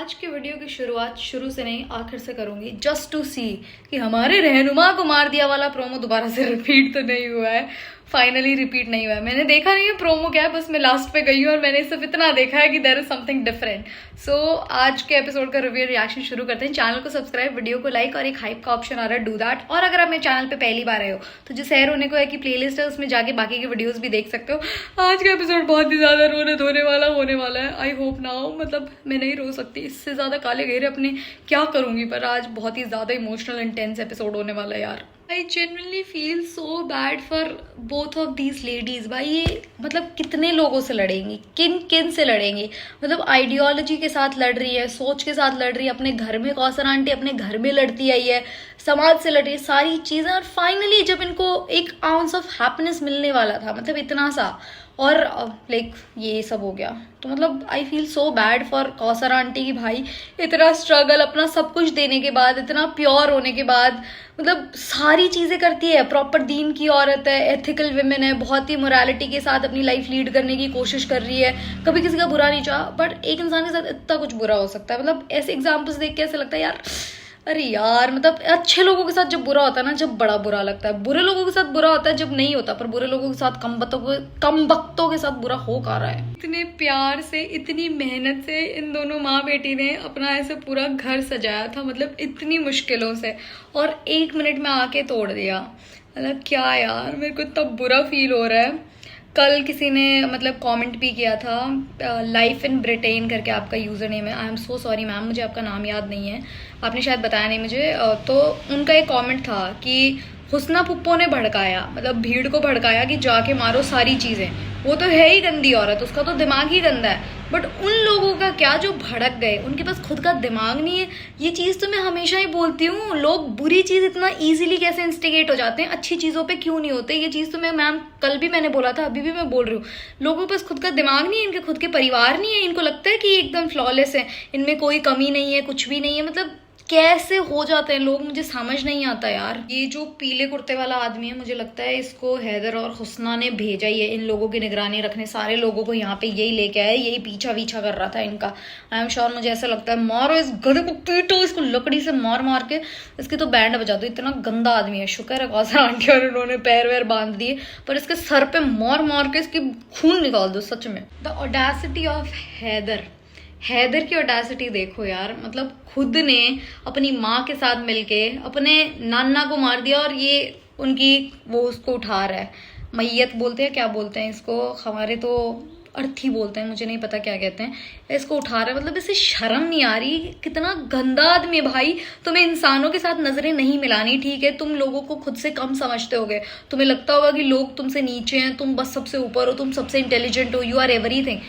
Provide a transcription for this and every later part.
आज की वीडियो की शुरुआत शुरू से नहीं आखिर से करूंगी, जस्ट टू सी कि हमारे रहनुमा को मार दिया वाला प्रोमो दोबारा से रिपीट तो नहीं हुआ है। फाइनली रिपीट नहीं हुआ है। मैंने देखा नहीं है प्रोमो क्या है, बस मैं लास्ट पे गई हूँ और मैंने सिर्फ इतना देखा है कि देयर इज समथिंग डिफरेंट। सो आज के एपिसोड का रिव्यू रिएक्शन शुरू करते हैं। चैनल को सब्सक्राइब, वीडियो को लाइक और एक हाइप का ऑप्शन आ रहा है, डू दैट। और अगर आप मेरे चैनल पे पहली बार आए हो तो जो सैर होने को है कि प्लेलिस्ट है, उसमें जाके बाकी की वीडियोस भी देख सकते हो। आज का एपिसोड बहुत ही ज्यादा रोने धोने वाला होने वाला है। आई होप नाउ, मतलब मैं नहीं रो सकती, इससे ज्यादा काले घेरे अपने क्या करूंगी, पर आज बहुत ही ज्यादा इमोशनल इंटेंस एपिसोड होने वाला है यार। I genuinely feel so bad for both of these ladies. भाई ये मतलब कितने लोगों से लड़ेंगी, किन किन से लड़ेंगी। मतलब आइडियोलॉजी के साथ लड़ रही है, सोच के साथ लड़ रही है, अपने घर में कौसर आंटी अपने घर में लड़ती आई है, समाज से लड़ रही है, सारी चीजें। और फाइनली जब इनको एक आउंस ऑफ हैप्पीनेस मिलने वाला था, मतलब इतना सा, और लाइक ये सब हो गया, तो मतलब I feel so bad for Kausar aunty की। भाई इतना स्ट्रगल, अपना सब कुछ देने के बाद, इतना प्योर होने के बाद, मतलब सारी चीज़ें करती है, प्रॉपर दीन की औरत है, एथिकल विमेन है, बहुत ही मोरालिटी के साथ अपनी लाइफ लीड करने की कोशिश कर रही है, कभी किसी का बुरा नहीं चाहा। बट एक इंसान के साथ इतना कुछ बुरा हो सकता है, मतलब ऐसे एग्जाम्पल्स देख के ऐसा लगता है यार, अरे यार, मतलब अच्छे लोगों के साथ जब बुरा होता है ना, जब बड़ा बुरा लगता है। बुरे लोगों के साथ बुरा होता है जब नहीं होता, पर बुरे लोगों के साथ कम वक्तों के साथ बुरा हो का रहा है। इतने प्यार से, इतनी मेहनत से इन दोनों माँ बेटी ने अपना ऐसे पूरा घर सजाया था, मतलब इतनी मुश्किलों से, और 1 मिनट में आके तोड़ दिया। मतलब क्या यार, मेरे को इतना बुरा फील हो रहा है। कल किसी ने मतलब कमेंट भी किया था, लाइफ इन ब्रिटेन करके आपका यूज़र नेम है। आई एम सो सॉरी मैम, मुझे आपका नाम याद नहीं है, आपने शायद बताया नहीं मुझे। तो उनका एक कमेंट था कि हुस्ना पुप्पो ने भड़काया, मतलब भीड़ को भड़काया कि जाके मारो सारी चीज़ें। वो तो है ही गंदी औरत, उसका तो दिमाग ही गंदा है। बट उन लोगों का क्या जो भड़क गए, उनके पास खुद का दिमाग नहीं है। ये चीज़ तो मैं हमेशा ही बोलती हूँ, लोग बुरी चीज़ इतना इजीली कैसे इंस्टिगेट हो जाते हैं, अच्छी चीज़ों पे क्यों नहीं होते। ये चीज़ तो मैं मैम कल भी मैंने बोला था, अभी भी मैं बोल रही हूँ। लोगों के पास खुद का दिमाग नहीं है, इनके खुद के परिवार नहीं है, इनको लगता है कि ये एकदम फ्लॉलेस है, इनमें कोई कमी नहीं है, कुछ भी नहीं है। मतलब कैसे हो जाते हैं लोग, मुझे समझ नहीं आता यार। ये जो पीले कुर्ते वाला आदमी है, मुझे लगता है इसको हैदर और हुस्ना ने भेजा ही है इन लोगों की निगरानी रखने, सारे लोगों को यहाँ पे यही लेके आया, यही पीछा वीछा कर रहा था इनका। आई एम श्योर, मुझे ऐसा लगता है मारो इस गधे को, पीटो इसको लकड़ी से मार मार के, इसकी तो बैंड बजा दो। इतना गंदा आदमी है। शुक्र है कौसर आंटी और उन्होंने पैर वैर बांध दिए, पर इसके सर पे मार मार के इसकी खून निकाल दो सच में। द ऑडेसिटी ऑफ हैदर की ऑडेसिटी देखो यार, मतलब खुद ने अपनी माँ के साथ मिलके अपने नाना को मार दिया, और ये उनकी वो उसको उठा रहा है, मैयत बोलते हैं, क्या बोलते हैं इसको, हमारे तो अर्थी बोलते हैं, मुझे नहीं पता क्या कहते हैं, इसको उठा रहा है। मतलब इसे शर्म नहीं आ रही, कितना गंदा आदमी है भाई। तुम्हें इंसानों के साथ नजरें नहीं मिलानी, ठीक है, तुम लोगों को खुद से कम समझते होगे, तुम्हें लगता होगा कि लोग तुमसे नीचे हैं, तुम बस सबसे ऊपर हो, तुम सबसे इंटेलिजेंट हो, यू आर एवरीथिंग।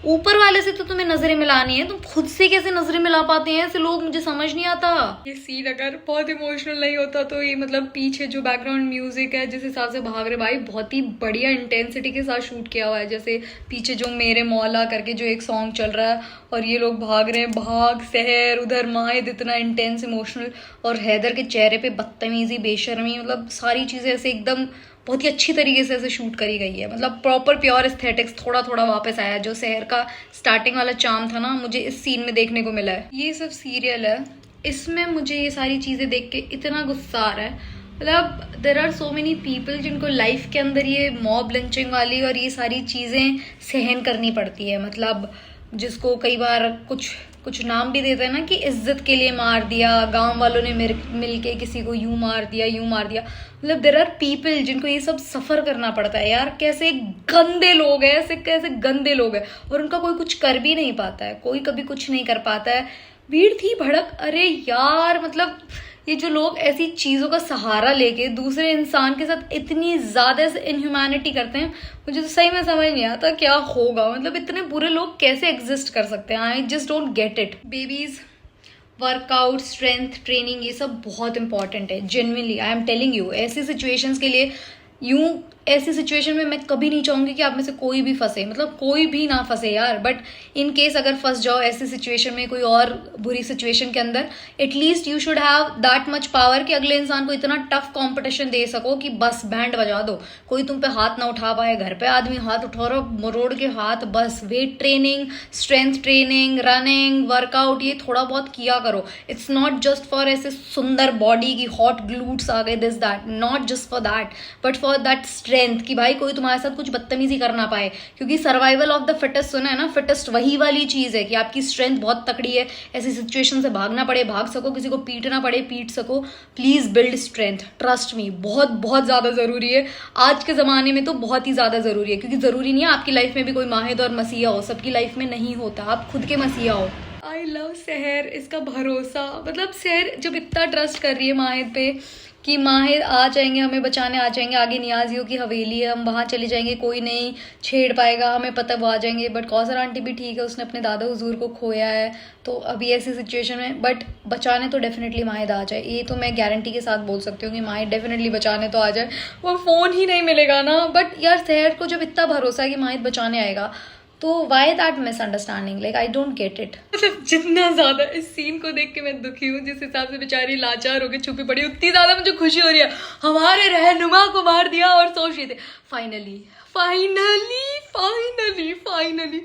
ऊपर वाले से तो तुम्हें नजरें मिलानी है, तुम खुद से कैसे नजरें मिला पाते हैं ऐसे लोग, मुझे समझ नहीं आता। ये सीन अगर बहुत इमोशनल नहीं होता तो ये मतलब पीछे जो बैकग्राउंड म्यूजिक है, जिस हिसाब से भाग रहे भाई, बहुत ही बढ़िया इंटेंसिटी के साथ शूट किया हुआ है। जैसे पीछे जो मेरे मौला करके जो एक सॉन्ग चल रहा है, और ये लोग भाग रहे हैं, भाग सहर उधर माहिद, इतना इंटेंस इमोशनल। और हैदर के चेहरे पे बदतमीजी, बेशर्मी, मतलब सारी चीजें ऐसे एकदम बहुत ही अच्छी तरीके से ऐसे शूट करी गई है। मतलब प्रॉपर प्योर एस्थेटिक्स थोड़ा थोड़ा वापस आया। जो शहर का स्टार्टिंग वाला चार्म था ना, मुझे इस सीन में देखने को मिला है। ये सब सीरियल है, इसमें मुझे ये सारी चीज़ें देख के इतना गुस्सा आ रहा है। मतलब there are so many people जिनको लाइफ के अंदर ये मॉब लिंचिंग वाली और ये सारी चीज़ें सहन करनी पड़ती है। मतलब जिसको कई बार कुछ नाम भी देते हैं ना, कि इज्जत के लिए मार दिया, गांव वालों ने मिल के किसी को यूं मार दिया। मतलब देर आर पीपल जिनको ये सब सफर करना पड़ता है यार। कैसे गंदे लोग हैं, ऐसे कैसे गंदे लोग हैं, और उनका कोई कुछ कर भी नहीं पाता है, कोई कभी कुछ नहीं कर पाता है। भीड़ थी भड़क, अरे यार, मतलब ये जो लोग ऐसी चीज़ों का सहारा लेके दूसरे इंसान के साथ इतनी ज़्यादा इनह्यूमैनिटी करते हैं, मुझे तो सही में समझ नहीं आता क्या होगा। मतलब इतने बुरे लोग कैसे एग्जिस्ट कर सकते हैं, I just don't get it. Babies, workout, strength training, ये सब बहुत इंपॉर्टेंट है। Genuinely I am telling you, ऐसी सिचुएशंस के लिए यूं ऐसी सिचुएशन में मैं कभी नहीं चाहूंगी कि आप में से कोई भी फंसे, मतलब कोई भी ना फंसे यार, बट इन केस अगर फंस जाओ ऐसी सिचुएशन में, कोई और बुरी सिचुएशन के अंदर, at least you should have that much power कि अगले इंसान को इतना टफ कंपटीशन दे सको कि बस बैंड बजा दो, कोई तुम पे हाथ ना उठा पाए। घर पे आदमी हाथ उठा रहा मरोड़ के हाथ, बस weight training, strength training, running, workout, ये थोड़ा बहुत किया करो। इट्स नॉट जस्ट फॉर ऐसे सुंदर बॉडी की हॉट ग्लूट्स आ गए, this that, not just for that but for that strength कि भाई कोई तुम्हारे साथ कुछ बदतमीजी कर ना पाए। क्योंकि सर्वाइवल ऑफ द फिटेस्ट सुना है ना, फिटेस्ट वही वाली चीज है कि आपकी स्ट्रेंथ बहुत तकड़ी है, ऐसी सिचुएशन से भागना पड़े भाग सको, किसी को पीटना पड़े पीट सको। Please build strength, trust me, बहुत बहुत ज्यादा जरूरी है आज के जमाने में, तो बहुत ही ज्यादा जरूरी है। क्योंकि जरूरी नहीं है आपकी लाइफ में भी कोई माहिद और मसीहा हो, सबकी लाइफ में नहीं होता, आप खुद के मसीहा हो। आई लव सहर, इसका भरोसा, मतलब सहर जब इतना ट्रस्ट कर रही है माहिद पे कि माहिर आ जाएंगे, हमें बचाने आ जाएंगे, आगे नियाजियों की हवेली है, हम वहाँ चले जाएंगे, कोई नहीं छेड़ पाएगा, हमें पता वो आ जाएंगे। बट कौसर आंटी भी ठीक है, उसने अपने दादा हुजूर को खोया है, तो अभी ऐसी सिचुएशन में बट बचाने तो डेफिनेटली माहिद आ जाए, ये तो मैं गारंटी के साथ बोल सकती हूँ कि माहिद डेफिनेटली बचाने तो आ जाए। वो फ़ोन ही नहीं मिलेगा ना, बट यार सहर को जब इतना भरोसा है कि माहिद बचाने आएगा, तो why that misunderstanding, like I don't get it. मतलब जितना ज्यादा इस सीन को देख के मैं दुखी हूँ, जिस हिसाब से बेचारी लाचार होकर छुपी पड़ी, उतनी ज्यादा मुझे खुशी हो रही है हमारे रहनुमा को मार दिया और सोच रहे थे फाइनली फाइनली फाइनली फाइनली।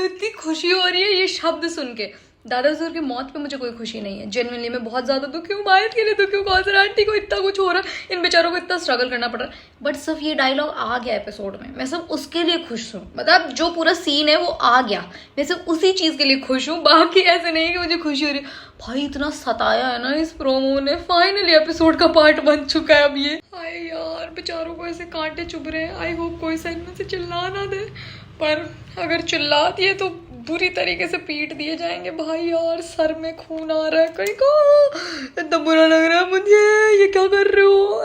इतनी खुशी हो रही है ये शब्द सुन के। दादा हुजूर की मौत पे मुझे कोई खुशी नहीं है, जेन्युइनली मैं बहुत ज़्यादा दुखी हूँ, माहिद के लिए दुखी हूँ, कौसर आंटी को इतना कुछ हो रहा है, इन बेचारों को इतना स्ट्रगल करना पड़ रहा है, बट सिर्फ ये डायलॉग आ गया एपिसोड में, मैं सब उसके लिए खुश हूँ। मतलब जो पूरा सीन है वो आ गया, मैं सिर्फ उसी चीज़ के लिए खुश हूँ, बाकी ऐसे नहीं है कि मुझे खुशी हो रही है। भाई इतना सताया है ना इस प्रोमो ने, फाइनली एपिसोड का पार्ट बन चुका है अब ये। हाय यार बेचारों को ऐसे कांटे चुभ रहे हैं, आई होप कोई साइड में से चिल्ला ना दे, पर अगर चिल्ला दिए तो बुरी तरीके से पीट दिए जाएंगे। भाई यार सर में खून आ रहा है कहीं का, इतना बुरा लग रहा है मुझे, ये क्या कर रहे हो।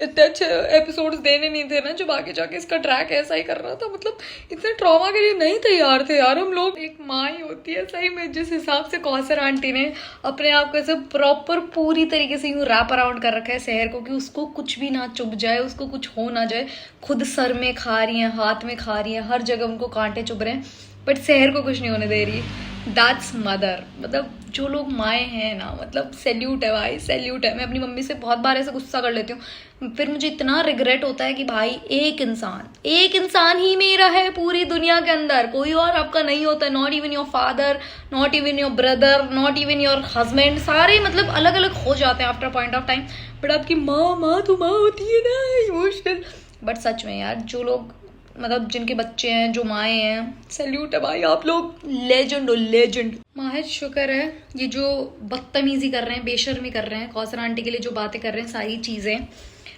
इतने अच्छे एपिसोड्स देने नहीं थे ना जब आगे जाके इसका ट्रैक ऐसा ही कर रहा था, मतलब इतने ट्रॉमा के लिए नहीं तैयार थे यार हम लोग। एक माँ ही होती है सही में, जिस हिसाब से कौसर आंटी ने अपने आप को ऐसे प्रॉपर पूरी तरीके से यूँ रैप अराउंड कर रखा है शहर को कि उसको कुछ भी ना चुभ जाए, उसको कुछ हो ना जाए। खुद सर में खा रही हैं, हाथ में खा रही हैं, हर जगह उनको कांटे चुभ रहे हैं, बट शहर को कुछ नहीं होने दे रही। दैट्स मदर, मतलब जो लोग माएँ हैं ना, मतलब सैल्यूट है भाई, सैल्यूट है। मैं अपनी मम्मी से बहुत बार ऐसे गुस्सा कर लेती हूँ, फिर मुझे इतना रिग्रेट होता है कि भाई एक इंसान ही मेरा है पूरी दुनिया के अंदर, कोई और आपका नहीं होता। Not even your father, not even your brother, not even your husband, सारे मतलब अलग अलग हो जाते हैं after point of time, but आपकी माँ तो माँ होती है ना, इमोशनल। बट सच में यार जो लोग मतलब जिनके बच्चे हैं, जो माएँ हैं, सैल्यूट है भाई, आप लोग लेजेंड हो, लेजेंड। माहिद शुक्र है ये जो बदतमीजी कर रहे हैं, बेशर्मी कर रहे हैं, कौसर आंटी के लिए जो बातें कर रहे हैं, सारी चीज़ें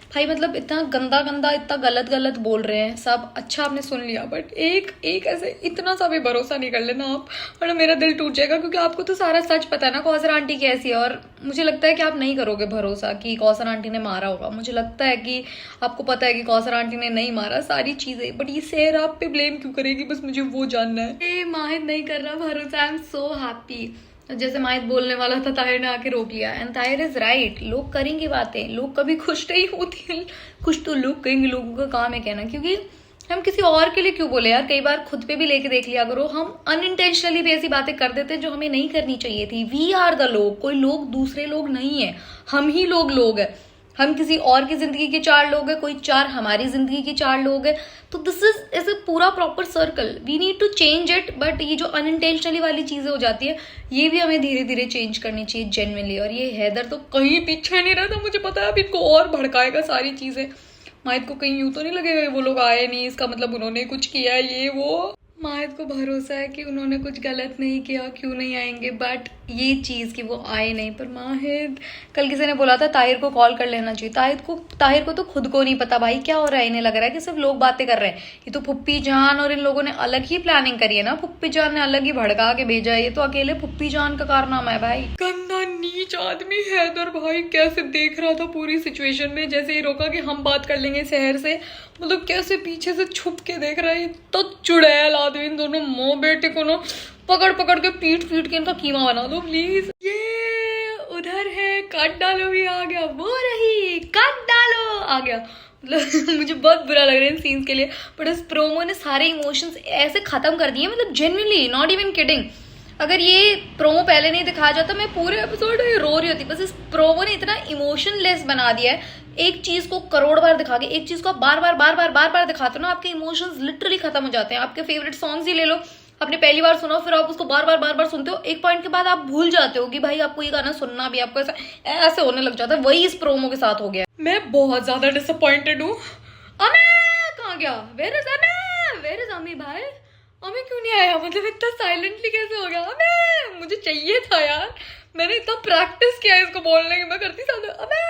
भाई मतलब इतना गंदा गंदा, इतना गलत गलत बोल रहे हैं सब, अच्छा आपने सुन लिया, बट एक ऐसे इतना सा भी भरोसा नहीं कर लेना आप, वरना मेरा दिल टूट जाएगा। क्योंकि आपको तो सारा सच पता है ना कौसर आंटी कैसी है, और मुझे लगता है कि आप नहीं करोगे भरोसा कि कौसर आंटी ने मारा होगा। मुझे लगता है कि आपको पता है कि कौसर आंटी ने नहीं मारा सारी चीज़ें, बट ये शेर आप पे ब्लेम क्यों करेगी, बस मुझे वो जानना है। माहिद नहीं कर रहा भरोसा, आई एम सो हैप्पी। जैसे माहिद बोलने वाला था, ताहिर ने आके रोक लिया, एंड ताहिर इज राइट। लोग करेंगे बातें, लोग कभी खुश नहीं होते हैं, कुछ तो लोग कहेंगे, लोगों का काम है कहना। क्योंकि हम किसी और के लिए क्यों बोले यार, कई बार खुद पे भी लेके देख लिया करो, हम अनइंटेंशनली भी ऐसी बातें कर देते हैं जो हमें नहीं करनी चाहिए थी। वी आर द लोग, कोई लोग दूसरे लोग नहीं है, हम ही लोग हैं। हम किसी और की जिंदगी के चार लोग हैं, कोई चार हमारी जिंदगी के चार लोग हैं, तो दिस इज ऐसे पूरा proper circle, we need to change it. But ये जो अनइंटेंशनली वाली चीजें हो जाती है, ये भी हमें धीरे धीरे चेंज करनी चाहिए जेन्युइनली। और ये हैदर तो कहीं पीछे नहीं रहता, मुझे पता है अब इनको और भड़काएगा सारी चीजें। माहिद को कहीं यूं तो नहीं लगेगा वो लोग आए नहीं, इसका मतलब उन्होंने कुछ किया ये वो। माहिद को भरोसा है कि उन्होंने कुछ गलत नहीं किया, क्यों नहीं आएंगे, बट ये चीज़ कि वो आए नहीं। पर माहिद, कल किसी ने बोला था ताहिर को कॉल कर लेना चाहिए, ताहिर को तो खुद को नहीं पता भाई क्या हो रहा है। इन्हें लग रहा है कि सिर्फ लोग बातें कर रहे हैं, ये तो फुप्पी जान और इन लोगों ने अलग ही प्लानिंग करी है ना, फुप्पी जान ने अलग ही भड़का के भेजा है, ये तो अकेले फुप्पी जान का कारनामा है भाई। गंदा नीच आदमी हैदर भाई कैसे देख रहा था पूरी सिचुएशन में, जैसे ही रोका कि हम बात कर लेंगे शहर से, मतलब कैसे पीछे से छुप के देख रहा है। तो चुड़ैल आदमी, इन दोनों माँ बेटे को ना पकड़ पकड़ के पीट के इनका कीमा बना दो प्लीज। ये उधर है, काट डालो भी आ गया, वो रही काट डालो आ गया। मतलब मुझे बहुत बुरा लग रहा है इन सीन्स के लिए, बट इस प्रोमो ने सारे इमोशंस ऐसे खत्म कर दिए, मतलब जेन्युइनली नॉट इवन किडिंग। अगर ये प्रोमो पहले नहीं दिखाया जाता मैं पूरे एपिसोड में रो रही होती। बस इस प्रोमो ने इतना इमोशनलेस बना दिया है, एक चीज को करोड़ बार दिखा के एक चीज को आप बार बार दिखाते हो ना, आपके इमोशंस लिटरली खत्म हो जाते हैं। आपके फेवरेट सॉन्ग्स ही ले लो, आपने पहली बार सुना फिर आप उसको बार बार सुनते हो, एक पॉइंट के बाद आप भूल जाते हो कि भाई आपको ये गाना सुनना भी, आपको ऐसे होने लग जाता है। वही इस प्रोमो के साथ हो गया। मैं बहुत ज्यादा डिसअपॉइंटेड हूँ। अमे कहाँ गया? वेयर इज अमी भाई? अमी क्यों नहीं आया? मतलब इतना साइलेंटली कैसे हो गया? अमे मुझे चाहिए था यार, मैंने इतना प्रैक्टिस किया इसको बोलने की, मैं करती साथ अमे,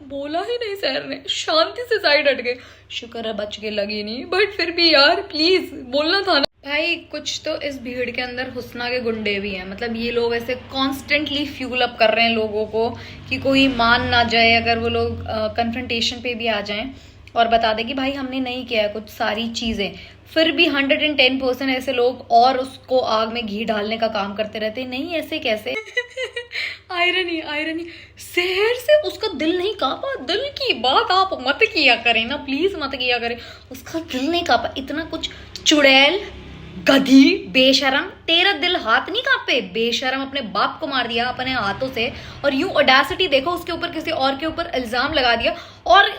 बोला ही नहीं सर ने, शांति से साइड हट गए। शुक्र है बच के लगी नहीं, बट फिर भी यार प्लीज बोलना था ना भाई। कुछ तो इस भीड़ के अंदर हुस्ना के गुंडे भी हैं, मतलब ये लोग ऐसे कॉन्स्टेंटली फ्यूल अप कर रहे हैं लोगों को कि कोई मान ना जाए अगर वो लोग कन्फ्रंटेशन पे भी आ जाएं और बता दें कि भाई हमने नहीं किया है कुछ सारी चीजें, फिर भी 110% ऐसे लोग और उसको आग में घी डालने का काम करते रहते हैं। नहीं ऐसे कैसे? आयरनी शहर से उसका दिल नहीं कांपा। दिल की बात आप मत किया करें ना, प्लीज मत किया करें। उसका दिल नहीं कांपा, इतना कुछ चुड़ैल गधी बेशरम, तेरा दिल हाथ नहीं कांपे? बेशरम अपने बाप को मार दिया अपने हाथों से, और यूं ऑडेसिटी देखो उसके ऊपर किसी और के ऊपर इल्जाम लगा दिया। और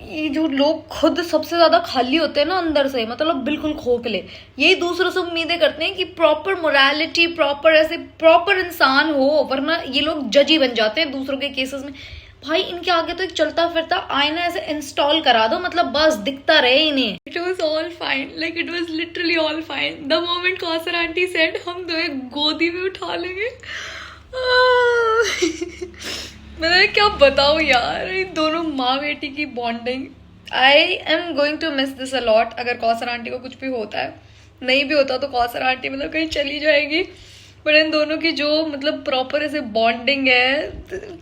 ये जो लोग खुद सबसे ज्यादा खाली होते हैं ना अंदर से, मतलब बिल्कुल खोखले, यही दूसरों से उम्मीदें करते हैं कि प्रॉपर मोरालिटी, प्रॉपर ऐसे प्रॉपर इंसान हो, वरना ये लोग जज ही बन जाते हैं दूसरों के केसेस में। भाई इनके आगे तो एक चलता फिरता आईना ऐसे इंस्टॉल करा दो, मतलब बस दिखता रहे इन्हें। It was all fine, like it was literally all fine the moment Kausar aunty said हम दोनों गोदी में उठा लेंगे। मैं क्या बताऊँ यार, इन दोनों माँ बेटी की bonding, I am going to miss this a lot. अगर कौसर आंटी को कुछ भी होता है, नहीं भी होता तो कौसर आंटी मतलब कहीं चली जाएगी, बट इन दोनों की जो मतलब प्रॉपर ऐसे बॉन्डिंग है,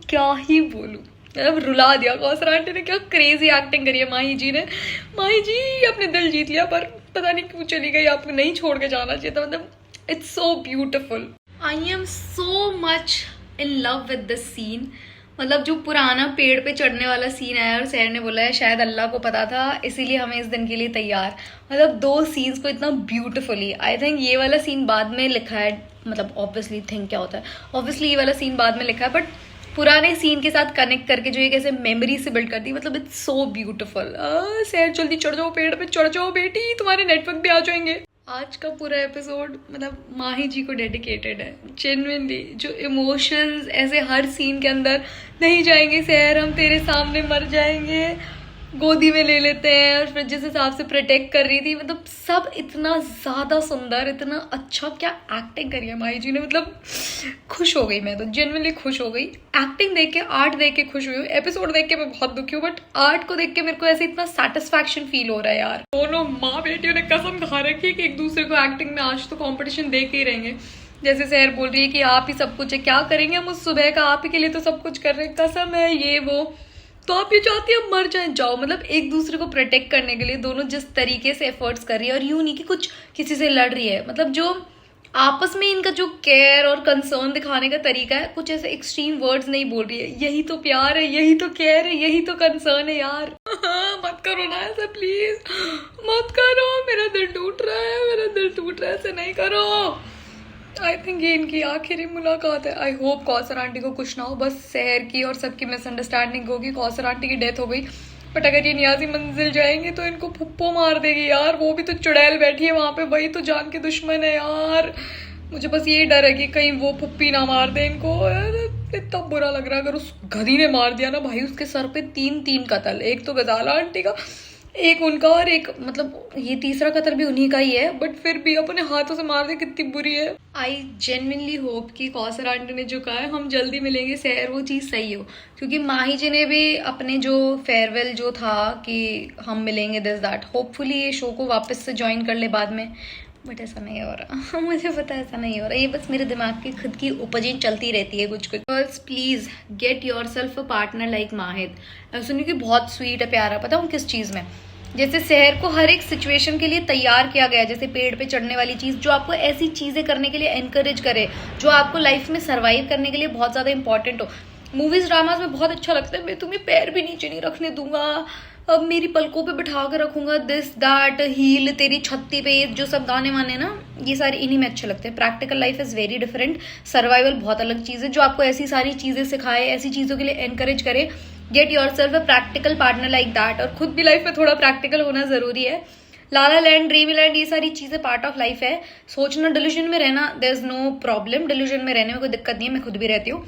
क्या ही बोलूँ, मतलब रुला दिया। कौसर आंटी ने क्या क्रेजी एक्टिंग करी है माही जी ने। माही जी अपने दिल जीत लिया, पर पता नहीं क्यों चली गई, आपको नहीं छोड़ के जाना चाहिए था। मतलब it's so beautiful. I am so much in love with this scene. मतलब जो पुराना पेड़ पे चढ़ने वाला सीन आया और सैर ने बोला है शायद अल्लाह को पता था इसीलिए हमें इस दिन के लिए तैयार, मतलब दो सीन्स को इतना ब्यूटिफुली, आई थिंक ये वाला सीन बाद में लिखा है, मतलब ऑब्वियसली थिंक क्या होता है, ऑब्वियसली ये वाला सीन बाद में लिखा है, बट पुराने सीन के साथ कनेक्ट करके जो एक ऐसे मेमोरी से बिल्ड कर दी, मतलब इट्स सो ब्यूटिफुल। सैर जल्दी चढ़ जाओ, पेड़ पे चढ़ जाओ बेटी, तुम्हारे नेटवर्क भी आ जाएंगे। आज का पूरा एपिसोड मतलब माही जी को डेडिकेटेड है, जेन्युइनली। जो इमोशंस ऐसे हर सीन के अंदर, नहीं जाएंगे सैर हम तेरे सामने मर जाएंगे, गोदी में ले लेते हैं, और फिर जिस हिसाब से प्रोटेक्ट कर रही थी, मतलब सब इतना ज़्यादा सुंदर, इतना अच्छा, क्या एक्टिंग करी है माही जी ने। मतलब खुश हो गई मैं तो, जेन्युइनली खुश हो गई। एक्टिंग देख के, आर्ट देख के खुश हुई हूँ। एपिसोड देख के मैं बहुत दुखी हूँ, बट आर्ट को देख के मेरे को ऐसे इतना सेटिस्फैक्शन फील हो रहा है यार। दोनों माँ बेटियों ने कसम खा रखी है कि एक दूसरे को एक्टिंग में आज तो कॉम्पिटिशन दे के ही रहेंगे। जैसे सैर बोल रही है कि आप ही सब कुछ है, क्या करेंगे हम उस सुबह का, आप ही के लिए तो सब कुछ कर रहे हैं, कसम है ये वो, तो आप ये चाहती है मर जाए जाओ। मतलब एक दूसरे को प्रोटेक्ट करने के लिए दोनों जिस तरीके से एफर्ट्स कर रही है, और यूं नहीं कि कुछ किसी से लड़ रही है, मतलब जो आपस में इनका जो केयर और कंसर्न दिखाने का तरीका है, कुछ ऐसे एक्सट्रीम वर्ड्स नहीं बोल रही है। यही तो प्यार है, यही तो केयर है, यही तो कंसर्न है यार। मत करो ना ऐसा, प्लीज मत करो, मेरा दिल टूट रहा है, मेरा दिल टूट रहा है, ऐसे नहीं करो। आई थिंक ये इनकी आखिरी मुलाकात है। आई होप कौसर आंटी को कुछ ना हो, बस शहर की और सबकी मिसअंडरस्टैंडिंग होगी। कौसर आंटी की डेथ हो गई, बट अगर ये नियाजी मंजिल जाएंगे तो इनको फुप्पो मार देगी यार। वो भी तो चुड़ैल बैठी है वहां पे, वही तो जान के दुश्मन है यार। मुझे बस यही डर है कि कहीं वो फुप्पी ना मार दे इनको। इतना बुरा लग रहा है, अगर उस गधी ने मार दिया ना भाई, उसके सर पे 3 कत्ल, एक तो गजाला आंटी का, एक उनका, और एक मतलब ये तीसरा कत्ल भी उन्हीं का ही है, बट फिर भी अपने हाथों से मार दे, कितनी बुरी है। आई जेन्युइनली होप कि कौसर आंटी ने जो कहा है हम जल्दी मिलेंगे सैर, वो चीज़ सही हो, क्योंकि माही जी ने भी अपने जो फेयरवेल जो था कि हम मिलेंगे दिस दैट, होपफुली ये शो को वापस से ज्वाइन कर ले बाद में, बट ऐसा नहीं हो रहा। मुझे पता है ऐसा नहीं हो रहा, ये बस मेरे दिमाग की खुद की उपजें चलती रहती है कुछ कुछ। Girls please get yourself a partner like Mahid. ऐसा नहीं कि बहुत स्वीट है, प्यारा, पता हूँ किस चीज़ में, जैसे शहर को हर एक सिचुएशन के लिए तैयार किया गया है, जैसे पेड़ पे चढ़ने वाली चीज़ जो आपको ऐसी चीज़ें करने के लिए एनकरेज करे जो आपको लाइफ में सर्वाइव करने के लिए बहुत ज़्यादा इंपॉर्टेंट हो। मूवीज ड्रामाज में बहुत अच्छा लगता है, मैं तुम्हें पैर भी नीचे नहीं रखने दूंगा, अब मेरी पलकों पे बिठा कर रखूंगा, दिस दैट हील तेरी छत्ती पे, जो सब गाने वाने ना, ये सारे इन्हीं में अच्छे लगते हैं। Practical life is very different, survival बहुत अलग चीज़ है, जो आपको ऐसी सारी चीज़ें सिखाए, ऐसी चीज़ों के लिए एनकरेज करे। Gate yourself a practical partner like that, और खुद भी लाइफ में थोड़ा प्रैक्टिकल होना जरूरी है। लाला लैंड, ड्रीमी लैंड, ये सारी चीज़ें पार्ट ऑफ लाइफ है। सोचना, डिल्यूजन में रहना, there is no problem, delusion में रहने में कोई दिक्कत नहीं है, मैं खुद भी रहती हूँ,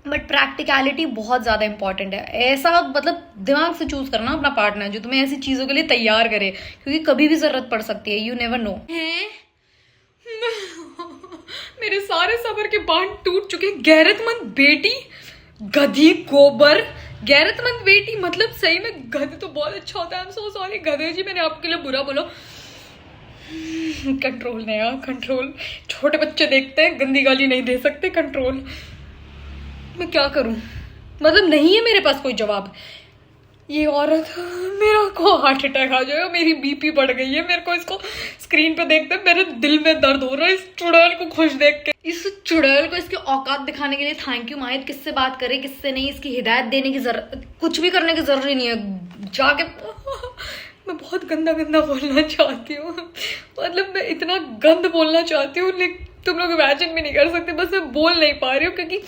बट प्रैक्टिकलिटी बहुत ज़्यादा इंपॉर्टेंट है। ऐसा मतलब दिमाग से चूज करना अपना पार्टनर जो तुम्हें ऐसी चीज़ों के लिए तैयार करे, क्योंकि कभी भी ज़रूरत पड़ सकती है, यू नेवर नो। मेरे सारे सबर के बांध टूट चुके। गैरतमंद बेटी, गधी गोबर, गैरतमंद बेटी मतलब सही में गधे तो बहुत अच्छा होता है। आई एम सो सॉरी गधे जी, मैंने आपके लिए बुरा बोला। कंट्रोल नहीं यार, कंट्रोल। छोटे बच्चे देखते हैं, गंदी गाली नहीं दे सकते, कंट्रोल। मैं क्या करूं, मतलब नहीं है मेरे पास कोई जवाब। ये औरत, मेरा को हार्ट अटैक आ जाएगा, मेरी बीपी बढ़ गई है, मेरे को इसको स्क्रीन पे देखते मेरे दिल में दर्द हो रहा है, इस चुड़ैल को खुश देख के। इस चुड़ैल को इसके औकात दिखाने के लिए थैंक यू माहिद, किससे बात करे किससे नहीं, इसकी हिदायत देने की जरूरत, कुछ भी करने की जरूरत नहीं है। जाके मैं बहुत गंदा गंदा बोलना चाहती हूँ, मतलब मैं इतना गंद बोलना चाहती हूँ, लेकिन तुम लोग इमेजिन भी नहीं कर सकते, बस मैं बोल नहीं पा रही हूँ क्योंकि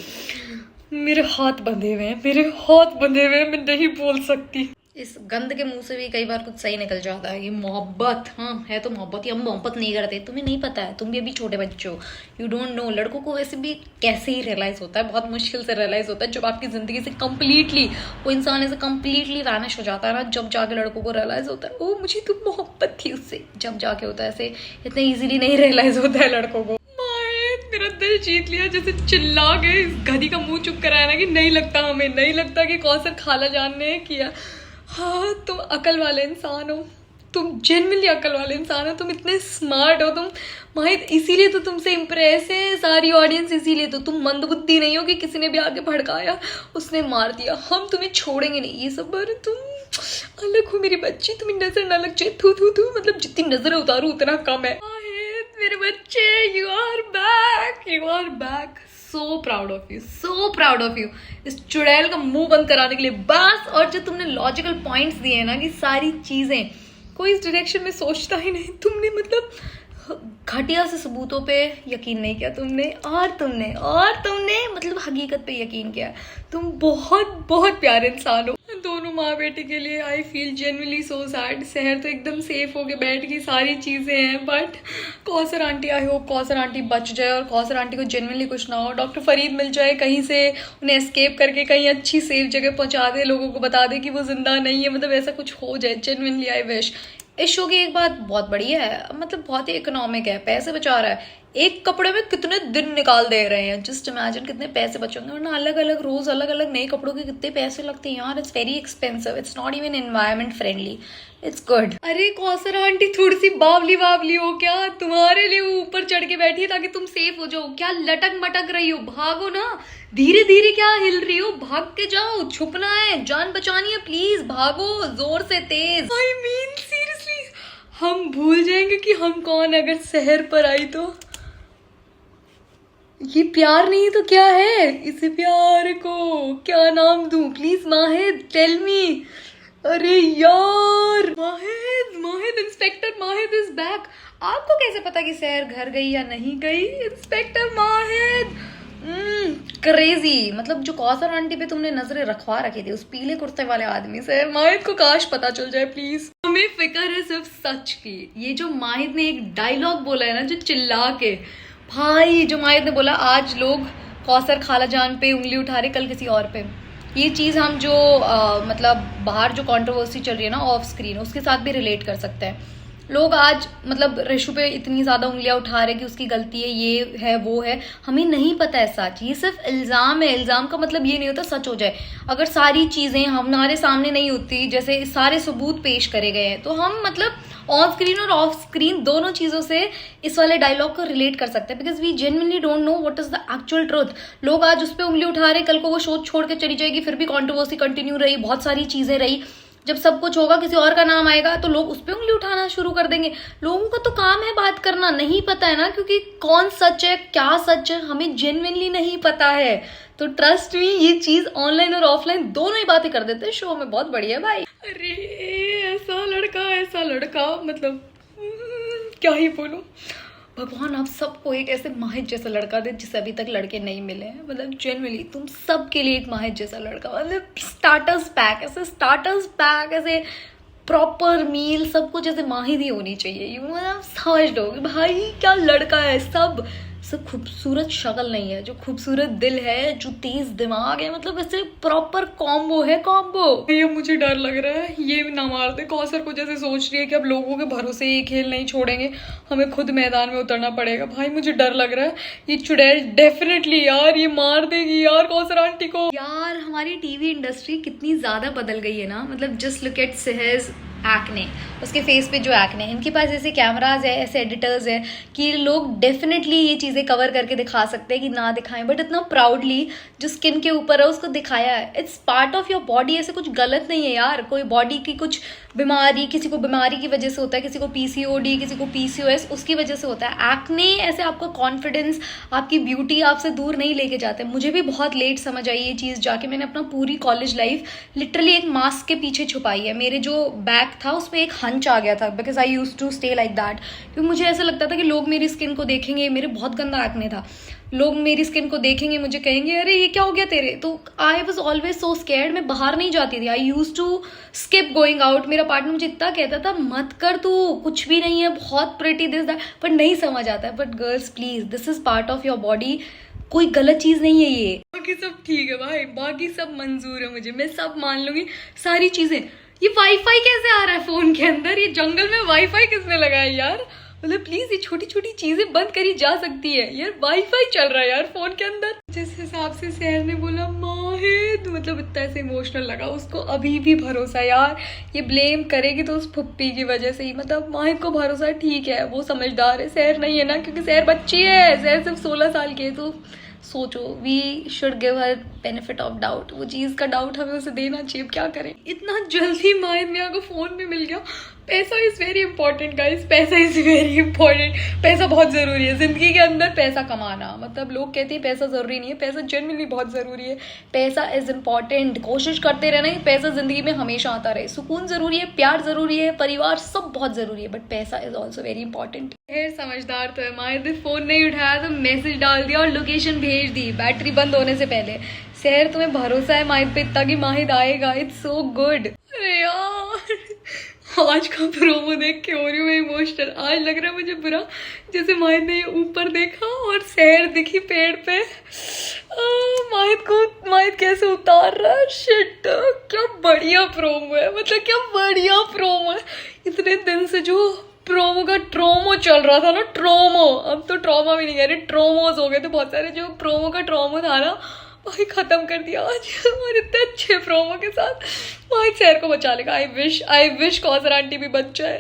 मेरे हाथ बंधे हुए हैं, मेरे हाथ बंधे हुए हैं, मैं नहीं बोल सकती। इस गंद के मुंह से भी कई बार कुछ सही निकल जाता है। ये मोहब्बत, हाँ है तो मोहब्बत ही, हम मोहब्बत नहीं करते, तुम्हें नहीं पता है, तुम भी अभी छोटे बच्चे हो, यू डोंट नो। लड़कों को वैसे भी कैसे ही रियलाइज होता है, बहुत मुश्किल से रियलाइज होता है, जब आपकी जिंदगी से कंप्लीटली वो इंसान ऐसे कंप्लीटली वैनिश हो जाता है ना, जब जाके लड़कों को रियलाइज होता है ओ मुझे तो मोहब्बत थी उससे, जब जाके होता है। ऐसे इतने ईजिली नहीं रियलाइज होता है लड़कों को। मेरा दिल जीत लिया, जैसे चिल्ला के इस गधी का मुंह चुप कराया ना कि नहीं लगता, हमें नहीं लगता कि कौसर खाला जान ने किया। हाँ तुम अकल वाले इंसान हो, तुम जेन्युइनली अकल वाले इंसान हो, तुम इतने स्मार्ट हो, तुम माहिद, इसीलिए तो तुमसे इम्प्रेस है सारी ऑडियंस, इसीलिए तो तुम मंदबुद्धि नहीं हो कि किसी ने भी आगे भड़काया उसने मार दिया। हम तुम्हें छोड़ेंगे नहीं, ये सब पर तुम अलग हो मेरी बच्ची, तुम्हें नजर ना लग जाए, थू थू थू, मतलब जितनी नजर उतारू उतना कम है। मेरे बच्चे, you are back, you are back, so proud of you, so proud of you. इस चुड़ैल का मुंह बंद कराने के लिए बस। और जो तुमने लॉजिकल पॉइंट्स दिए हैं ना कि सारी चीजें, कोई इस डायरेक्शन में सोचता ही नहीं, तुमने मतलब घटिया से सबूतों पे यकीन नहीं किया तुमने, और तुमने मतलब हकीकत पे यकीन किया। तुम बहुत बहुत प्यारे इंसान हो। दोनों माँ बेटी के लिए I feel genuinely so sad. शहर तो एकदम सेफ हो के बैठ गई, सारी चीज़ें हैं, but Kausar aunty, I hope Kausar aunty बच जाए और कौसर आंटी को जेन्युइनली कुछ ना हो। डॉक्टर फरीद मिल जाए कहीं से, उन्हें एस्केप करके कहीं अच्छी सेफ जगह पहुंचा दे, लोगों को बता दे कि वो जिंदा नहीं है, मतलब ऐसा कुछ हो जाए, जेन्युइनली आई विश। इस शो की एक बात बहुत बढ़िया है, मतलब बहुत ही इकोनॉमिक है, पैसे बचा रहा है। एक कपड़े में कितने दिन निकाल दे रहे हैं, जस्ट इमेजिन कितने पैसे बचेंगे, वरना अलग अलग रोज अलग अलग नए कपड़ों के कितने पैसे लगते हैं यार। It's very expensive, it's not even environment friendly, it's good. अरे कौसर आंटी थोड़ी सी बावली बावली हो क्या, तुम्हारे लिए वो ऊपर चढ़ के बैठी है ताकि तुम सेफ हो जाओ। क्या लटक मटक रही हो, भागो ना, धीरे धीरे क्या हिल रही हो, भाग के जाओ, छुपना है, जान बचानी है, प्लीज भागो जोर से तेज। आई मीन सीरियसली, हम भूल जाएंगे कि हम कौन अगर शहर पर आई तो। ये प्यार नहीं तो क्या है, इसे प्यार को क्या नाम दूं, प्लीज माहिद टेल मी। अरे यार Mahid inspector Mahid is back. आपको कैसे पता कि शहर घर गई या नहीं गई? Inspector माहिद, crazy. मतलब जो कौसर आंटी पे तुमने नजरें रखवा रखी थी उस पीले कुर्ते वाले आदमी से, माहिद को काश पता चल जाए प्लीज। हमें फिक्र है सिर्फ सच की। ये जो माहिद ने एक डायलॉग बोला है ना, जो चिल्ला के, भाई जो माहिद ने बोला आज लोग कौसर खाला जान पे उंगली उठा रहे, कल किसी और पे, ये चीज़ हम जो मतलब बाहर जो कंट्रोवर्सी चल रही है ना ऑफ स्क्रीन, उसके साथ भी रिलेट कर सकते हैं। लोग आज मतलब रेशु पे इतनी ज़्यादा उंगलियां उठा रहे कि उसकी गलती है, ये है वो है, हमें नहीं पता है सच, ये सिर्फ इल्ज़ाम है। इल्ज़ाम का मतलब ये नहीं होता सच हो जाए। अगर सारी चीज़ें हमारे सामने नहीं होती, जैसे सारे सबूत पेश करे गए हैं, तो हम मतलब ऑन स्क्रीन और ऑफ स्क्रीन दोनों चीज़ों से इस वाले डायलॉग को रिलेट कर सकते हैं, because we genuinely don't know what is the actual truth. लोग आज उस पर उंगली उठा रहे, कल को वो शो छोड़ के चली जाएगी, फिर भी कंट्रोवर्सी कंटिन्यू रही, बहुत सारी चीज़ें रही, जब सब कुछ होगा किसी और का नाम आएगा तो लोग उस पर उंगली उठाना शुरू कर देंगे। लोगों का तो काम है बात करना, नहीं पता है ना, क्योंकि कौन सच है क्या सच है हमें जेन्युइनली नहीं पता है। तो ट्रस्ट मी, ये चीज ऑनलाइन और ऑफलाइन दोनों ही बातें कर देते हैं शो में, बहुत बढ़िया भाई। अरे ऐसा लड़का मतलब क्या ही बोलूं। भगवान आप सबको एक ऐसे माहिर जैसा लड़का दे जिसे अभी तक लड़के नहीं मिले हैं। मतलब जेन्युइनली तुम सबके लिए एक माहिर जैसा लड़का, मतलब स्टार्टर्स पैक ऐसे प्रॉपर मील सब कुछ ऐसे माहिर ही होनी चाहिए। यू मतलब समझ लो भाई क्या लड़का है। सब खूबसूरत शक्ल नहीं है, जो खूबसूरत दिल है, जो तेज दिमाग है, मतलब ऐसे प्रॉपर कॉम्बो है कॉम्बो। ये मुझे डर लग रहा है ये ना मार दे कौसर को, जैसे सोच रही है कि अब लोगों के भरोसे ये खेल नहीं छोड़ेंगे, हमें खुद मैदान में उतरना पड़ेगा। भाई मुझे डर लग रहा है ये चुड़ैल डेफिनेटली यार ये मार देगी यार कौसर आंटी को। यार हमारी टीवी इंडस्ट्री कितनी ज्यादा बदल गई है ना। मतलब जस्ट लुक एट सहज एक्ने, उसके फेस पे जो एक्ने, इनके पास ऐसे कैमराज है, ऐसे एडिटर्स है कि लोग डेफिनेटली ये चीज़ें कवर करके दिखा सकते हैं कि ना दिखाएं, बट इतना प्राउडली जो स्किन के ऊपर है उसको दिखाया है। It's part of your body, ऐसे कुछ गलत नहीं है यार। कोई बॉडी की कुछ बीमारी, किसी को बीमारी की वजह से होता है, किसी को PCOD, किसी को PCOS, उसकी वजह से होता है। एक्ने ऐसे आपका कॉन्फिडेंस, आपकी ब्यूटी आपसे दूर नहीं लेके जाते। मुझे भी बहुत लेट समझ आई ये चीज़ जाके, मैंने अपना पूरी कॉलेज लाइफ लिटरली एक मास्क के पीछे छुपाई है। मेरे जो बैग था उसमें एक हंच आ गया था because I use to stay like that, क्योंकि मुझे ऐसा लगता था कि लोग मेरी स्किन को देखेंगे, मेरे बहुत गंदा एक्ने था, लोग मेरी स्किन को देखेंगे मुझे कहेंगे अरे ये क्या हो गया तेरे। तो I was always so scared, मैं बाहर नहीं जाती थी। I use to skip going out. मेरा पार्टनर मुझे इतना कहता था मत कर तू, कुछ भी नहीं है, बहुत प्रिटी दिस दैट, पर नहीं समझ आता है। But girls please, this is part of your body, कोई गलत चीज नहीं है ये। बाकी सब ठीक है भाई, बाकी सब मंजूर है मुझे, मैं सब मान लूंगी सारी चीजें। ये वाईफाई कैसे आ रहा है फोन के अंदर, ये जंगल में वाईफाई किसने लगाया यार। मतलब प्लीज ये छोटी छोटी चीजें बंद करी जा सकती है यार, वाईफाई चल रहा है यार फोन के अंदर। जिस हिसाब से सहर ने बोला माहिद, मतलब इतना ऐसे इमोशनल लगा। उसको अभी भी भरोसा यार, ये ब्लेम करेगी तो उस फुप्पी की वजह से ही। मतलब माहिद को भरोसा ठीक है, वो समझदार है, सहर नहीं है ना, क्योंकि सहर बच्ची है, सहर सिर्फ 16 साल की है। तो सोचो we should give her benefit of doubt, वो चीज़ का डाउट हमें उसे देना चाहिए। क्या करें इतना जल्दी माहिद मियां को फोन भी मिल गया। पैसा इज़ वेरी इंपॉर्टेंट गाइस, पैसा इज़ वेरी इंपॉर्टेंट। पैसा बहुत ज़रूरी है ज़िंदगी के अंदर, पैसा कमाना। मतलब लोग कहते हैं पैसा ज़रूरी नहीं है, पैसा जेन्युइनली बहुत ज़रूरी है। पैसा इज़ इम्पॉर्टेंट, कोशिश करते रहना कि पैसा ज़िंदगी में हमेशा आता रहे। सुकून ज़रूरी है, प्यार ज़रूरी है, परिवार सब बहुत ज़रूरी है, बट पैसा इज़ ऑल्सो वेरी इंपॉर्टेंट। समझदार तो है माहिद, फोन नहीं उठाया तो मैसेज डाल दिया और लोकेशन भेज दी बैटरी बंद होने से पहले। सहर तुम्हें भरोसा है माहिद पे इतना कि माहिद आएगा, इट्स सो गुड। अरे यार आज का प्रोमो देख के हो रही हूँ मैं इमोशनल। आज लग रहा है मुझे बुरा, जैसे माहिद ने ऊपर देखा और सहर दिखी पेड़ पे, माहिद कैसे उतार रहा है। शिट क्या बढ़िया प्रोमो है, मतलब क्या बढ़िया प्रोमो है। इतने दिन से जो प्रोमो का ट्रोमो चल रहा था ना, ट्रोमो, अब तो ट्रॉमा भी नहीं कह रहे, ट्रोमोस हो गए थे बहुत सारे। जो प्रोमो का ट्रोमो था ना भाई खत्म कर दिया आज, और इतने अच्छे प्रोमो के साथ। माहिद सहर को बचा लेगा। आई विश कौसर आंटी भी बच जाए।